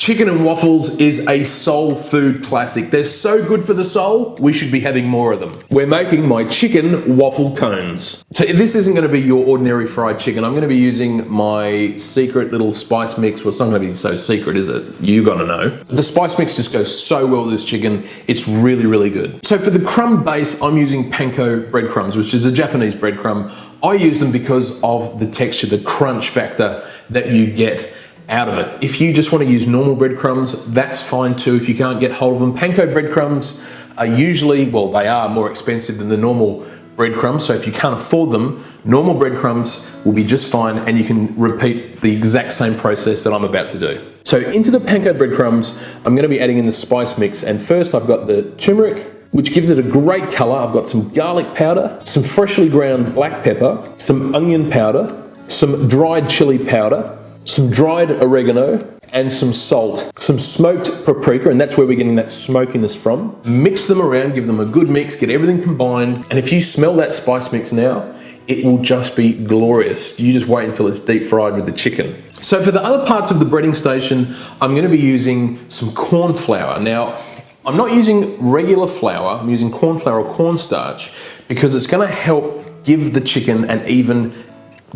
Chicken and waffles is a soul food classic. They're so good for the soul, we should be having more of them. We're making my chicken waffle cones. So this isn't gonna be your ordinary fried chicken. I'm gonna be using my secret little spice mix. Well, it's not gonna be so secret, is it? You gotta know. The spice mix just goes so well with this chicken. It's really, really good. So for the crumb base, I'm using panko breadcrumbs, which is a Japanese breadcrumb. I use them because of the texture, the crunch factor that you get out of it. If you just want to use normal breadcrumbs, that's fine too if you can't get hold of them. Panko breadcrumbs are usually, well, they are more expensive than the normal breadcrumbs, so if you can't afford them, normal breadcrumbs will be just fine and you can repeat the exact same process that I'm about to do. So into the panko breadcrumbs, I'm going to be adding in the spice mix, and first I've got the turmeric, which gives it a great color. I've got some garlic powder, some freshly ground black pepper, some onion powder, some dried chili powder, some dried oregano, and some salt, some smoked paprika, and that's where we're getting that smokiness from. Mix them around, give them a good mix, get everything combined, and if you smell that spice mix now, it will just be glorious. You just wait until it's deep fried with the chicken. So for the other parts of the breading station, I'm gonna be using some corn flour. Now, I'm not using regular flour, I'm using corn flour or cornstarch because it's gonna help give the chicken an even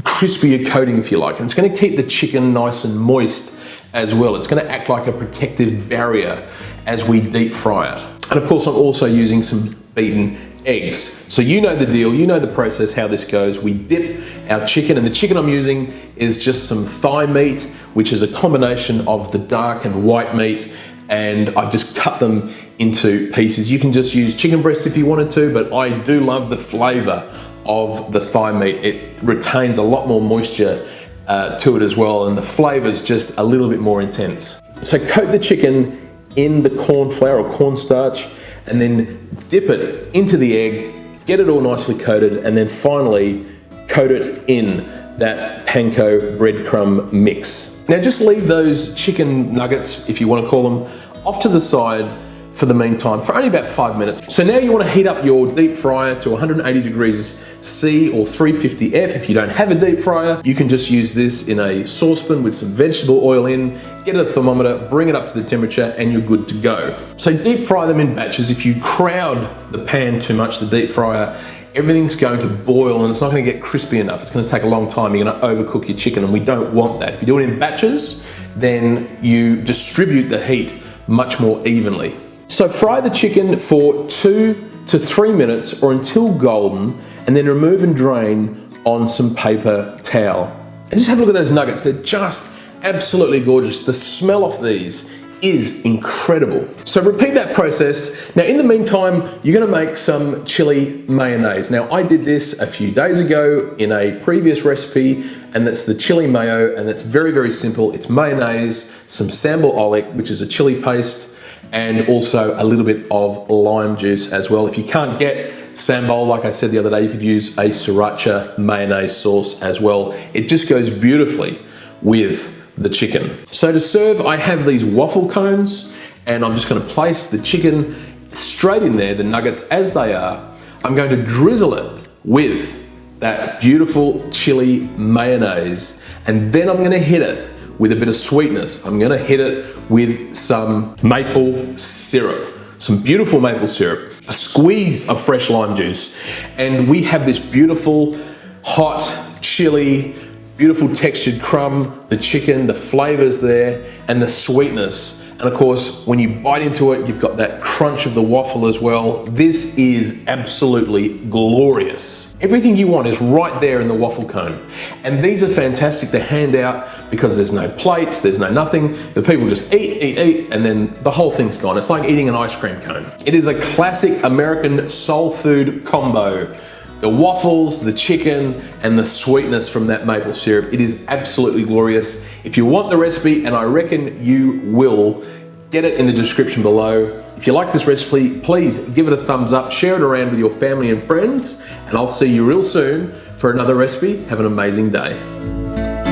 crispier coating, if you like, and it's going to keep the chicken nice and moist as well. It's going to act like a protective barrier as we deep fry it. And of course, I'm also using some beaten eggs. So you know the deal, you know the process, how this goes. We dip our chicken, and the chicken I'm using is just some thigh meat, which is a combination of the dark and white meat, and I've just cut them into pieces. You can just use chicken breast if you wanted to, but I do love the flavor of the thigh meat. It retains a lot more moisture to it as well, and the flavor's just a little bit more intense. So coat the chicken in the corn flour or cornstarch, and then dip it into the egg, get it all nicely coated, and then finally coat it in that panko breadcrumb mix. Now just leave those chicken nuggets, if you want to call them, off to the side for the meantime, for only about 5 minutes. So now you want to heat up your deep fryer to 180 degrees C or 350 F. If you don't have a deep fryer, you can just use this in a saucepan with some vegetable oil in, get a thermometer, bring it up to the temperature, and you're good to go. So deep fry them in batches. If you crowd the pan too much, the deep fryer, everything's going to boil and it's not going to get crispy enough. It's going to take a long time. You're going to overcook your chicken, and we don't want that. If you do it in batches, then you distribute the heat much more evenly. So fry the chicken for 2 to 3 minutes or until golden, and then remove and drain on some paper towel. And just have a look at those nuggets. They're just absolutely gorgeous. The smell of these is incredible. So repeat that process. Now in the meantime, you're gonna make some chili mayonnaise. Now I did this a few days ago in a previous recipe, and that's the chili mayo, and that's very, very simple. It's mayonnaise, some sambal oelek, which is a chili paste, and also a little bit of lime juice as well. If you can't get sambal, like I said the other day, you could use a sriracha mayonnaise sauce as well. It just goes beautifully with the chicken. So to serve, I have these waffle cones, and I'm just gonna place the chicken straight in there, the nuggets as they are. I'm going to drizzle it with that beautiful chili mayonnaise, and then I'm gonna hit it with a bit of sweetness. I'm gonna hit it with some maple syrup, some beautiful maple syrup, a squeeze of fresh lime juice, and we have this beautiful, hot, chili, beautiful textured crumb, the chicken, the flavors there, and the sweetness. And of course, when you bite into it, you've got that crunch of the waffle as well. This is absolutely glorious. Everything you want is right there in the waffle cone. And these are fantastic to hand out because there's no plates, there's no nothing. The people just eat, and then the whole thing's gone. It's like eating an ice cream cone. It is a classic American soul food combo. The waffles, the chicken, and the sweetness from that maple syrup. It is absolutely glorious. If you want the recipe, and I reckon you will, get it in the description below. If you like this recipe, please give it a thumbs up, share it around with your family and friends, and I'll see you real soon for another recipe. Have an amazing day.